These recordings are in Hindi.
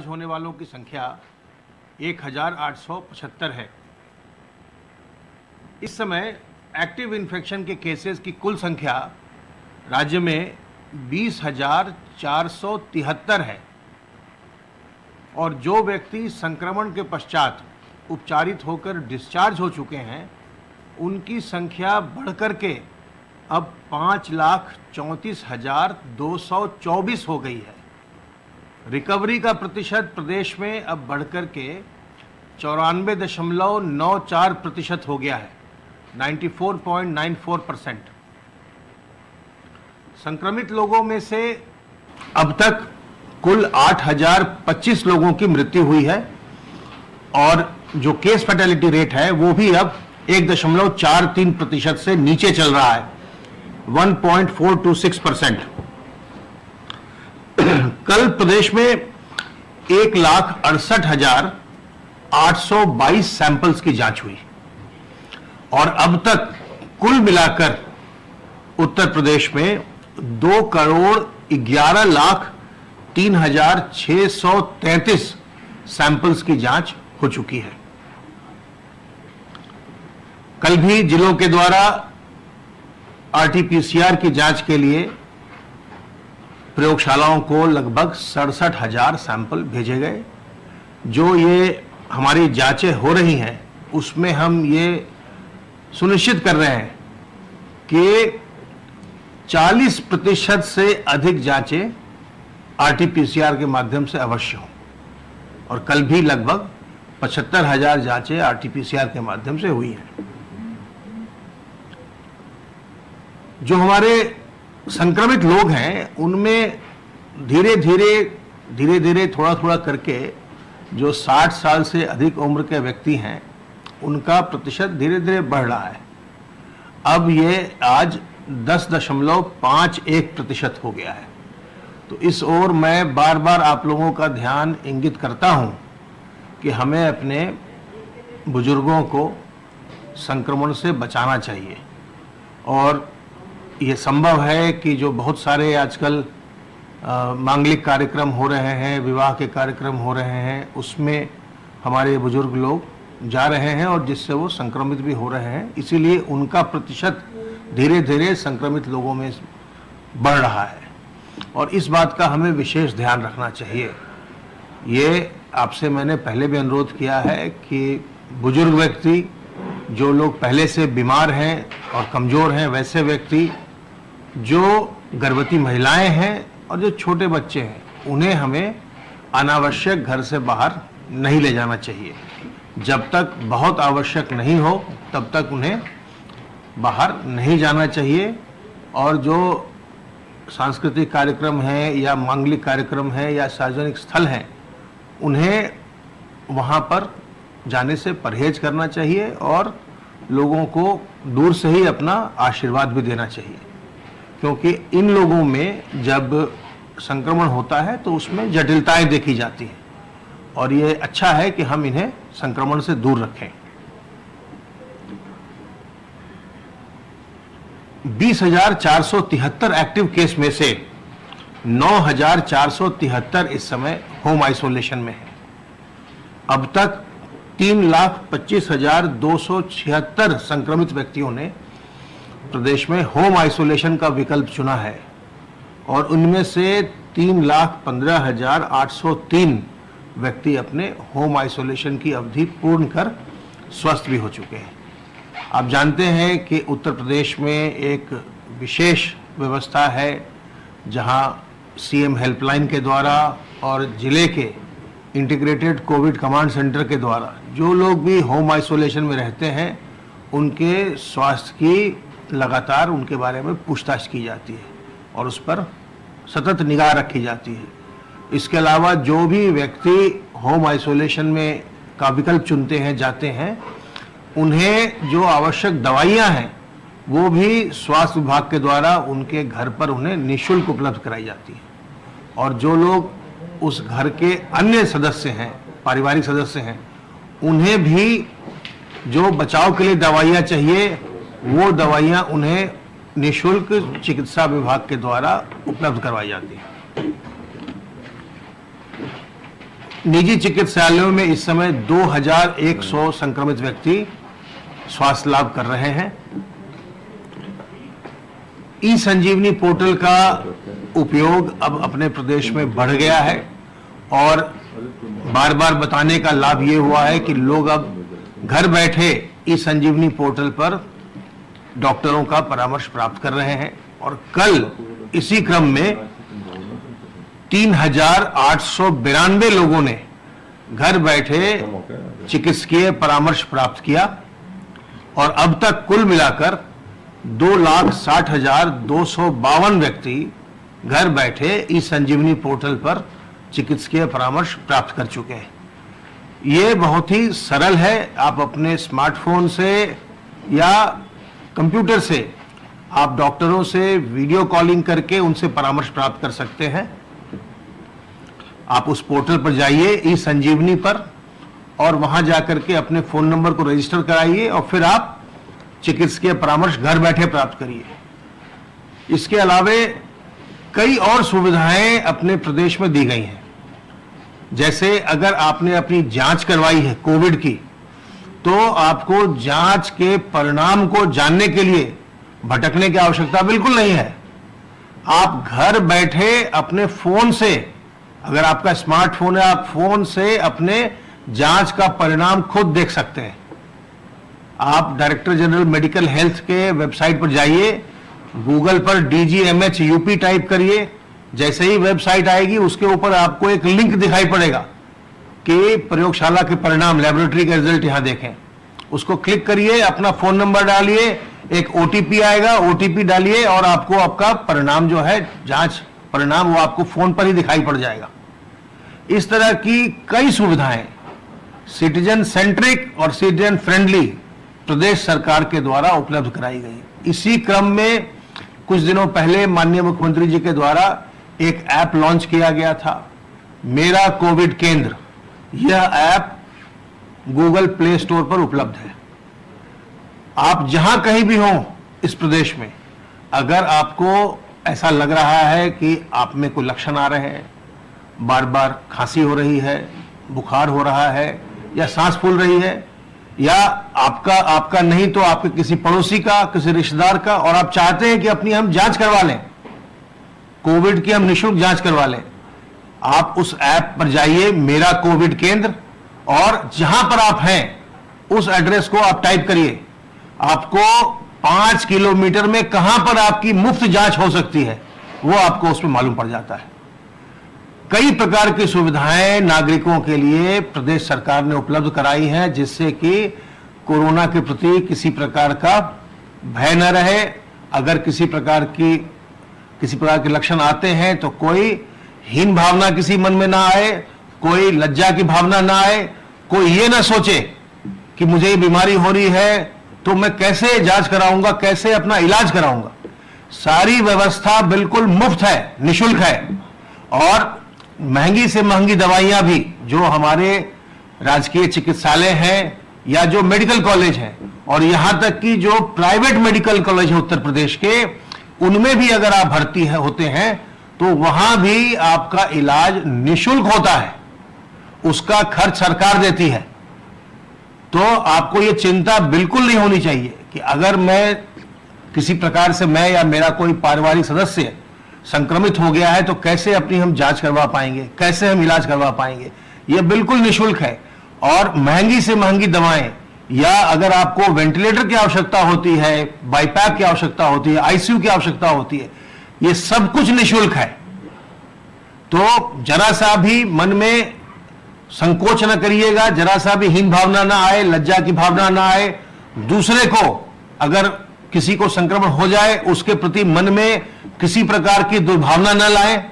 डिस्चार्ज होने वालों की संख्या 1875 है। इस समय एक्टिव इन्फेक्शन के केसेस की कुल संख्या राज्य में 20,473 है और जो व्यक्ति संक्रमण के पश्चात उपचारित होकर डिस्चार्ज हो चुके हैं उनकी संख्या बढ़कर के अब 5,34,224 हो गई है। रिकवरी का प्रतिशत प्रदेश में अब बढ़कर के 94.94% हो गया है, 94.94%। संक्रमित लोगों में से अब तक कुल 8,025 लोगों की मृत्यु हुई है और जो केस फैटेलिटी रेट है वो भी अब 1.43% से नीचे चल रहा है, 1.426%। कल प्रदेश में 1,68,822 सैंपल्स की जांच हुई और अब तक कुल मिलाकर उत्तर प्रदेश में 2,11,03,633 सैंपल्स की जांच हो चुकी है। कल भी जिलों के द्वारा आरटीपीसीआर की जांच के लिए प्रयोगशालाओं को लगभग 67,000 सैंपल भेजे गए। जो ये हमारी जांचें हो रही हैं उसमें हम ये सुनिश्चित कर रहे हैं कि 40% से अधिक जांचें आरटीपीसीआर के माध्यम से अवश्य हों और कल भी लगभग 75,000 जांचें आरटीपीसीआर के माध्यम से हुई हैं। जो हमारे संक्रमित लोग हैं उनमें धीरे धीरे थोड़ा करके जो 60 साल से अधिक उम्र के व्यक्ति हैं उनका प्रतिशत धीरे धीरे बढ़ रहा है। अब ये आज 10.51% हो गया है। तो इस ओर मैं बार बार आप लोगों का ध्यान इंगित करता हूं कि हमें अपने बुजुर्गों को संक्रमण से बचाना चाहिए और ये संभव है कि जो बहुत सारे आजकल मांगलिक कार्यक्रम हो रहे हैं, विवाह के कार्यक्रम हो रहे हैं, उसमें हमारे बुजुर्ग लोग जा रहे हैं और जिससे वो संक्रमित भी हो रहे हैं। इसीलिए उनका प्रतिशत धीरे धीरे संक्रमित लोगों में बढ़ रहा है और इस बात का हमें विशेष ध्यान रखना चाहिए। ये आपसे मैंने पहले भी अनुरोध किया है कि बुजुर्ग व्यक्ति, जो लोग पहले से बीमार हैं और कमज़ोर हैं, वैसे व्यक्ति, जो गर्भवती महिलाएं हैं और जो छोटे बच्चे हैं, उन्हें हमें अनावश्यक घर से बाहर नहीं ले जाना चाहिए। जब तक बहुत आवश्यक नहीं हो तब तक उन्हें बाहर नहीं जाना चाहिए और जो सांस्कृतिक कार्यक्रम है या मांगलिक कार्यक्रम है या सार्वजनिक स्थल हैं उन्हें वहाँ पर जाने से परहेज करना चाहिए और लोगों को दूर से ही अपना आशीर्वाद भी देना चाहिए, क्योंकि इन लोगों में जब संक्रमण होता है तो उसमें जटिलताएं देखी जाती हैं और ये अच्छा है कि हम इन्हें संक्रमण से दूर रखें। 20,473 एक्टिव केस में से 9,473 इस समय होम आइसोलेशन में है। अब तक 3,25,276 संक्रमित व्यक्तियों ने प्रदेश में होम आइसोलेशन का विकल्प चुना है और उनमें से 3,15,803 व्यक्ति अपने होम आइसोलेशन की अवधि पूर्ण कर स्वस्थ भी हो चुके हैं। आप जानते हैं कि उत्तर प्रदेश में एक विशेष व्यवस्था है जहां सीएम हेल्पलाइन के द्वारा और जिले के इंटीग्रेटेड कोविड कमांड सेंटर के द्वारा जो लोग भी होम आइसोलेशन में रहते हैं उनके स्वास्थ्य की लगातार उनके बारे में पूछताछ की जाती है और उस पर सतत निगाह रखी जाती है। इसके अलावा जो भी व्यक्ति होम आइसोलेशन में का विकल्प चुनते हैं, जाते हैं, उन्हें जो आवश्यक दवाइयां हैं वो भी स्वास्थ्य विभाग के द्वारा उनके घर पर उन्हें निःशुल्क उपलब्ध कराई जाती है और जो लोग उस घर के अन्य सदस्य हैं, पारिवारिक सदस्य हैं, उन्हें भी जो बचाव के लिए दवाइयां चाहिए वो दवाइयां उन्हें निःशुल्क चिकित्सा विभाग के द्वारा उपलब्ध करवाई जाती है। निजी चिकित्सालयों में इस समय 2100 संक्रमित व्यक्ति स्वास्थ्य लाभ कर रहे हैं। ई संजीवनी पोर्टल का उपयोग अब अपने प्रदेश में बढ़ गया है और बार बार बताने का लाभ ये हुआ है कि लोग अब घर बैठे ई संजीवनी पोर्टल पर डॉक्टरों का परामर्श प्राप्त कर रहे हैं। और कल इसी क्रम में 3892 लोगों ने घर बैठे चिकित्सकीय परामर्श प्राप्त किया और अब तक कुल मिलाकर 2,60,252 व्यक्ति घर बैठे ई संजीवनी पोर्टल पर चिकित्सकीय परामर्श प्राप्त कर चुके हैं। ये बहुत ही सरल है। आप अपने स्मार्टफोन से या कंप्यूटर से आप डॉक्टरों से वीडियो कॉलिंग करके उनसे परामर्श प्राप्त कर सकते हैं। आप उस पोर्टल पर जाइए ई संजीवनी पर और वहां जाकर के अपने फोन नंबर को रजिस्टर कराइए और फिर आप चिकित्सकीय परामर्श घर बैठे प्राप्त करिए। इसके अलावे कई और सुविधाएं अपने प्रदेश में दी गई हैं। जैसे अगर आपने अपनी जांच करवाई है कोविड की, तो आपको जांच के परिणाम को जानने के लिए भटकने की आवश्यकता बिल्कुल नहीं है। आप घर बैठे अपने फोन से, अगर आपका स्मार्टफोन है, आप फोन से अपने जांच का परिणाम खुद देख सकते हैं। आप डायरेक्टर जनरल मेडिकल हेल्थ के वेबसाइट पर जाइए, गूगल पर DGMH UP टाइप करिए। जैसे ही वेबसाइट आएगी उसके ऊपर आपको एक लिंक दिखाई पड़ेगा कि प्रयोगशाला के परिणाम, लेबोरेटरी के रिजल्ट यहां देखें। उसको क्लिक करिए, अपना फोन नंबर डालिए, एक OTP आएगा, OTP डालिए और आपको आपका परिणाम जो है, जांच परिणाम, वो आपको फोन पर ही दिखाई पड़ जाएगा। इस तरह की कई सुविधाएं सिटीजन सेंट्रिक और सिटीजन फ्रेंडली प्रदेश सरकार के द्वारा उपलब्ध कराई गई। इसी क्रम में कुछ दिनों पहले माननीय मुख्यमंत्री जी के द्वारा एक ऐप लॉन्च किया गया था, मेरा कोविड केंद्र। यह ऐप गूगल प्ले स्टोर पर उपलब्ध है। आप जहां कहीं भी हों इस प्रदेश में, अगर आपको ऐसा लग रहा है कि आप में कोई लक्षण आ रहे हैं, बार बार खांसी हो रही है, बुखार हो रहा है या सांस फूल रही है, या आपका नहीं तो आपके किसी पड़ोसी का, किसी रिश्तेदार का, और आप चाहते हैं कि अपनी हम जांच करवा लें, कोविड की हम निःशुल्क जांच करवा लें, आप उस ऐप पर जाइए, मेरा कोविड केंद्र, और जहां पर आप हैं उस एड्रेस को आप टाइप करिए। आपको 5 किलोमीटर में कहां पर आपकी मुफ्त जांच हो सकती है वो आपको उसमें मालूम पड़ जाता है। कई प्रकार की सुविधाएं नागरिकों के लिए प्रदेश सरकार ने उपलब्ध कराई हैं, जिससे कि कोरोना के प्रति किसी प्रकार का भय न रहे। अगर किसी प्रकार के लक्षण आते हैं तो कोई हीन भावना किसी मन में ना आए, कोई लज्जा की भावना ना आए, कोई ये ना सोचे कि मुझे ये बीमारी हो रही है तो मैं कैसे जांच कराऊंगा, कैसे अपना इलाज कराऊंगा। सारी व्यवस्था बिल्कुल मुफ्त है, निःशुल्क है, और महंगी से महंगी दवाइयां भी जो हमारे राजकीय चिकित्सालय हैं या जो मेडिकल कॉलेज हैं, और यहां तक कि जो प्राइवेट मेडिकल कॉलेज है उत्तर प्रदेश के, उनमें भी अगर आप भर्ती होते हैं तो वहां भी आपका इलाज निःशुल्क होता है, उसका खर्च सरकार देती है। तो आपको ये चिंता बिल्कुल नहीं होनी चाहिए कि अगर मैं किसी प्रकार से, मैं या मेरा कोई पारिवारिक सदस्य संक्रमित हो गया है तो कैसे अपनी हम जांच करवा पाएंगे, कैसे हम इलाज करवा पाएंगे। यह बिल्कुल निःशुल्क है। और महंगी से महंगी दवाएं, या अगर आपको वेंटिलेटर की आवश्यकता होती है, बाईपैप की आवश्यकता होती है, ICU की आवश्यकता होती है, ये सब कुछ निःशुल्क है। तो जरा सा भी मन में संकोच न करिएगा, जरा सा भी हीन भावना ना आए, लज्जा की भावना ना आए। दूसरे को, अगर किसी को संक्रमण हो जाए, उसके प्रति मन में किसी प्रकार की दुर्भावना न लाएं,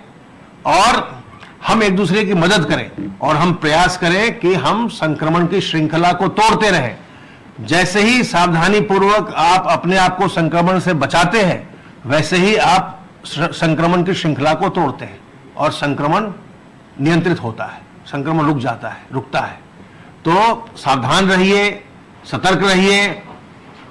और हम एक दूसरे की मदद करें और हम प्रयास करें कि हम संक्रमण की श्रृंखला को तोड़ते रहें। जैसे ही सावधानी पूर्वक आप अपने आप को संक्रमण से बचाते हैं, वैसे ही आप संक्रमण की श्रृंखला को तोड़ते हैं और संक्रमण नियंत्रित होता है, संक्रमण रुकता है। तो सावधान रहिए, सतर्क रहिए,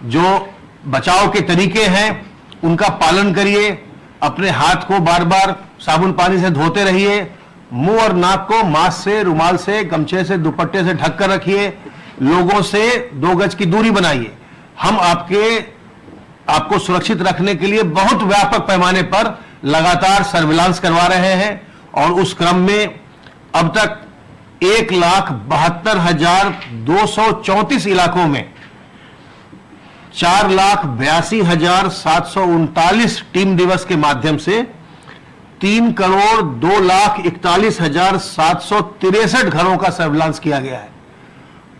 जो बचाव के तरीके हैं उनका पालन करिए, अपने हाथ को बार बार साबुन पानी से धोते रहिए, मुंह और नाक को मास्क से, रुमाल से, गमछे से, दुपट्टे से ढक कर रखिए, लोगों से 2 गज की दूरी बनाइए। हम आपको सुरक्षित रखने के लिए बहुत व्यापक पैमाने पर लगातार सर्विलांस करवा रहे हैं और उस क्रम में अब तक 1,72,234 इलाकों में 4,82,739 टीम दिवस के माध्यम से 3,02,41,763 घरों का सर्विलांस किया गया है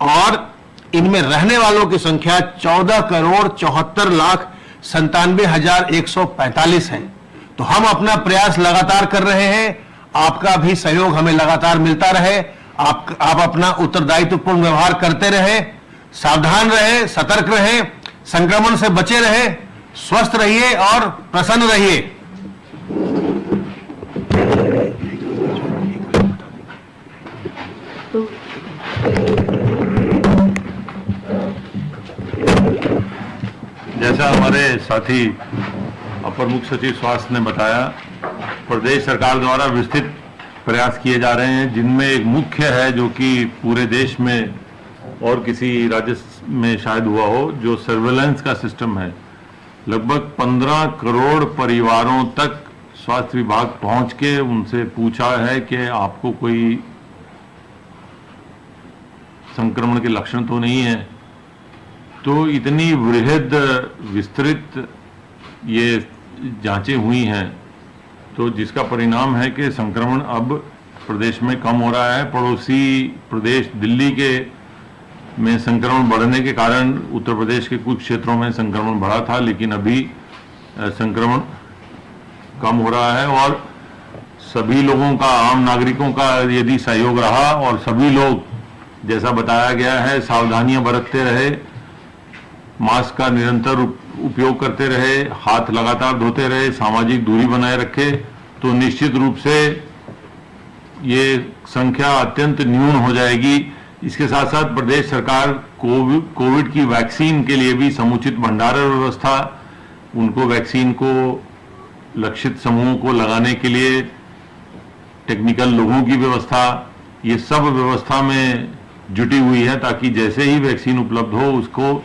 और इनमें रहने वालों की संख्या 14,74,97,145 है। तो हम अपना प्रयास लगातार कर रहे हैं, आपका भी सहयोग हमें लगातार मिलता रहे। आप अपना उत्तरदायित्वपूर्ण व्यवहार करते रहे, सावधान रहे, सतर्क रहे, संक्रमण से बचे रहे, स्वस्थ रहिए और प्रसन्न रहिए। जैसा हमारे साथी अपर मुख्य सचिव स्वास्थ्य ने बताया, प्रदेश सरकार द्वारा विस्तृत प्रयास किए जा रहे हैं, जिनमें एक मुख्य है जो कि पूरे देश में और किसी राज्य में शायद हुआ हो, जो सर्वेलेंस का सिस्टम है। लगभग 15 करोड़ परिवारों तक स्वास्थ्य विभाग पहुंच के उनसे पूछा है कि आपको कोई संक्रमण के लक्षण तो नहीं है। तो इतनी वृहद विस्तृत ये जांचें हुई हैं, तो जिसका परिणाम है कि संक्रमण अब प्रदेश में कम हो रहा है। पड़ोसी प्रदेश दिल्ली के में संक्रमण बढ़ने के कारण उत्तर प्रदेश के कुछ क्षेत्रों में संक्रमण बढ़ा था, लेकिन अभी संक्रमण कम हो रहा है और सभी लोगों का, आम नागरिकों का यदि सहयोग रहा और सभी लोग जैसा बताया गया है सावधानियां बरतते रहे, मास्क का निरंतर उपयोग करते रहे, हाथ लगातार धोते रहे, सामाजिक दूरी बनाए रखे, तो निश्चित रूप से ये संख्या अत्यंत न्यून हो जाएगी। इसके साथ साथ प्रदेश सरकार कोविड की वैक्सीन के लिए भी समुचित भंडारण व्यवस्था, उनको वैक्सीन को लक्षित समूहों को लगाने के लिए टेक्निकल लोगों की व्यवस्था, ये सब व्यवस्था में जुटी हुई है, ताकि जैसे ही वैक्सीन उपलब्ध हो उसको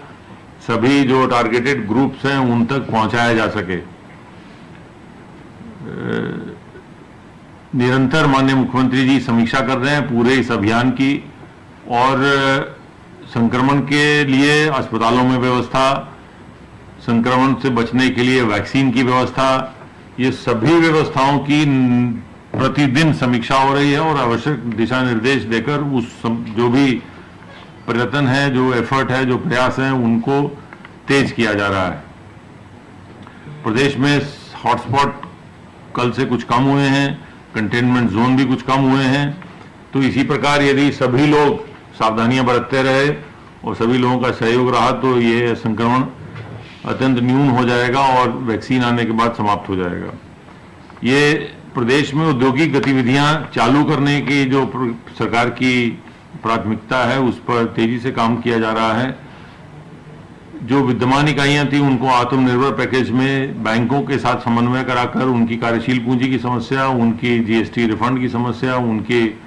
सभी जो टारगेटेड ग्रुप्स हैं उन तक पहुंचाया जा सके। निरंतर माननीय मुख्यमंत्री जी समीक्षा कर रहे हैं पूरे इस अभियान की और संक्रमण के लिए अस्पतालों में व्यवस्था, संक्रमण से बचने के लिए वैक्सीन की व्यवस्था, ये सभी व्यवस्थाओं की प्रतिदिन समीक्षा हो रही है और आवश्यक दिशा निर्देश देकर उस जो भी प्रयत्न है, जो एफर्ट है, जो प्रयास है, उनको तेज किया जा रहा है। प्रदेश में हॉटस्पॉट कल से कुछ कम हुए हैं, कंटेनमेंट जोन भी कुछ कम हुए हैं। तो इसी प्रकार यदि सभी लोग सावधानियां बरतते रहे और सभी लोगों का सहयोग रहा तो ये संक्रमण अत्यंत न्यून हो जाएगा और वैक्सीन आने के बाद समाप्त हो जाएगा। ये प्रदेश में औद्योगिक गतिविधियां चालू करने की जो सरकार की प्राथमिकता है उस पर तेजी से काम किया जा रहा है। जो विद्यमान इकाइयां थी उनको आत्मनिर्भर पैकेज में बैंकों के साथ समन्वय कराकर उनकी कार्यशील पूंजी की समस्या, उनकी जीएसटी रिफंड की समस्या, उनके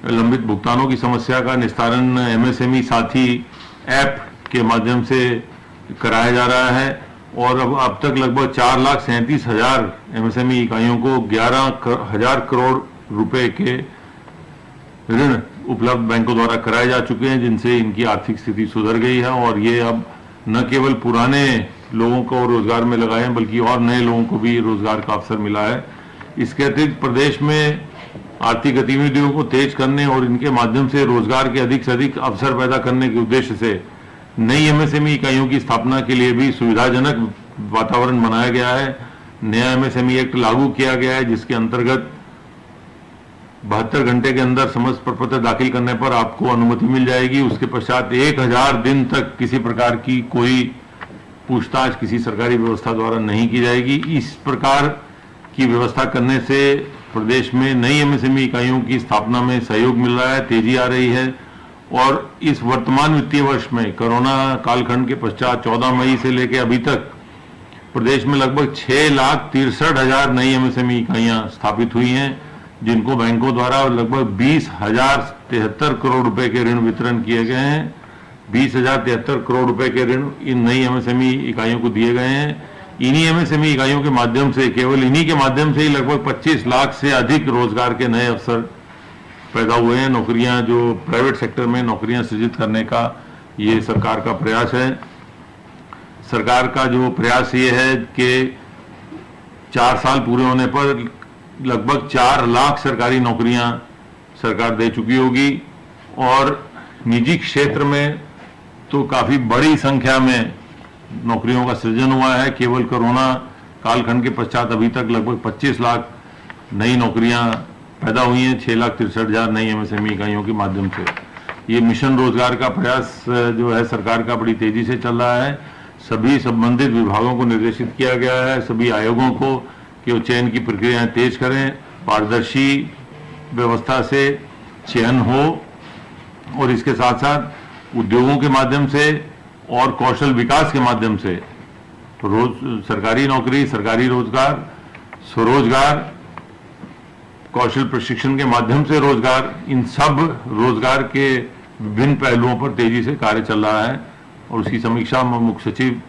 लंबित भुगतानों की समस्या का निस्तारण एमएसएमई साथी ऐप के माध्यम से कराया जा रहा है और अब तक लगभग 4,37,000 एमएसएमई इकाइयों को 11,000 करोड़ रुपए के ऋण उपलब्ध बैंकों द्वारा कराए जा चुके हैं, जिनसे इनकी आर्थिक स्थिति सुधर गई है और ये अब न केवल पुराने लोगों को रोजगार में लगाए हैं बल्कि और नए लोगों को भी रोजगार का अवसर मिला है। इसके अतिरिक्त प्रदेश में आर्थिक गतिविधियों को तेज करने और इनके माध्यम से रोजगार के अधिक से अधिक अवसर पैदा करने के उद्देश्य से नई एमएसएमई इकाइयों की स्थापना के लिए भी सुविधाजनक वातावरण बनाया गया है। नया एमएसएमई एक्ट लागू किया गया है, जिसके अंतर्गत 72 घंटे के अंदर समस्त प्रपत्र दाखिल करने पर आपको अनुमति मिल जाएगी। उसके पश्चात 1000 दिन तक किसी प्रकार की कोई पूछताछ किसी सरकारी व्यवस्था द्वारा नहीं की जाएगी। इस प्रकार की व्यवस्था करने से प्रदेश में नई एमएसएमई इकाइयों की स्थापना में सहयोग मिल रहा है, तेजी आ रही है और इस वर्तमान वित्तीय वर्ष में कोरोना कालखंड के पश्चात 14 मई से लेकर अभी तक प्रदेश में लगभग 6,63,000 नई एमएसएमई इकाइयां स्थापित हुई हैं, जिनको बैंकों द्वारा लगभग 20,073 करोड़ रुपए के ऋण वितरण किए गए हैं। 20,073 करोड़ रुपए के ऋण इन नई एमएसएमई इकाइयों को दिए गए हैं। इन्हीं एमएसएमई इकाइयों के माध्यम से, केवल इन्हीं के माध्यम से ही लगभग 25 लाख से अधिक रोजगार के नए अवसर पैदा हुए हैं। नौकरियां, जो प्राइवेट सेक्टर में नौकरियां सृजित करने का ये सरकार का प्रयास है। सरकार का जो प्रयास ये है कि 4 साल पूरे होने पर लगभग 4 लाख सरकारी नौकरियां सरकार दे चुकी होगी और निजी क्षेत्र में तो काफी बड़ी संख्या में नौकरियों का सृजन हुआ है। केवल कोरोना कालखंड के पश्चात अभी तक लगभग 25 लाख नई नौकरियां पैदा हुई हैं, 6,63,000 नई एमएसएमई इकाइयों के माध्यम से। ये मिशन रोजगार का प्रयास जो है सरकार का बड़ी तेजी से चल रहा है। सभी संबंधित विभागों को निर्देशित किया गया है, सभी आयोगों को, कि वो चयन की प्रक्रियाएं तेज करें, पारदर्शी व्यवस्था से चयन हो और इसके साथ साथ उद्योगों के माध्यम से और कौशल विकास के माध्यम से सरकारी नौकरी, सरकारी रोजगार, स्वरोजगार, कौशल प्रशिक्षण के माध्यम से रोजगार, इन सब रोजगार के विभिन्न पहलुओं पर तेजी से कार्य चल रहा है और उसकी समीक्षा मुख्य सचिव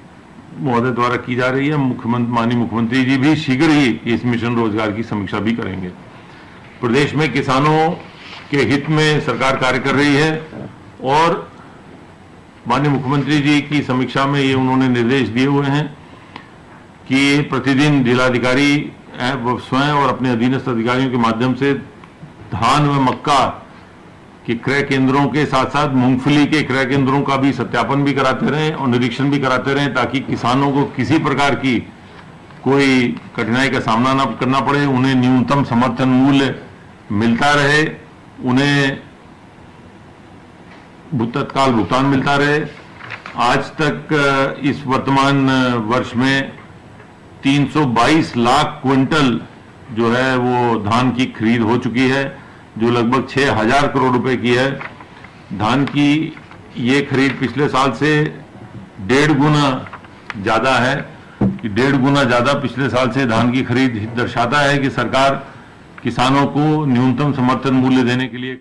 महोदय द्वारा की जा रही है। माननीय मुख्यमंत्री जी भी शीघ्र ही इस मिशन रोजगार की समीक्षा भी करेंगे। प्रदेश में किसानों के हित में सरकार कार्य कर रही है और माननीय मुख्यमंत्री जी की समीक्षा में ये उन्होंने निर्देश दिए हुए हैं कि प्रतिदिन जिलाधिकारी स्वयं और अपने अधीनस्थ अधिकारियों के माध्यम से धान व मक्का के क्रय केंद्रों के साथ साथ मूंगफली के क्रय केंद्रों का भी सत्यापन भी कराते रहें और निरीक्षण भी कराते रहें, ताकि किसानों को किसी प्रकार की कोई कठिनाई का सामना न करना पड़े, उन्हें न्यूनतम समर्थन मूल्य मिलता रहे, उन्हें तत्काल भुगतान मिलता रहे। आज तक इस वर्तमान वर्ष में 322 लाख क्विंटल जो है वो धान की खरीद हो चुकी है, जो लगभग 6,000 करोड़ रुपए की है। धान की ये खरीद पिछले साल से 1.5 गुना ज्यादा है। 1.5 गुना ज्यादा पिछले साल से धान की खरीद दर्शाता है कि सरकार किसानों को न्यूनतम समर्थन मूल्य देने के लिए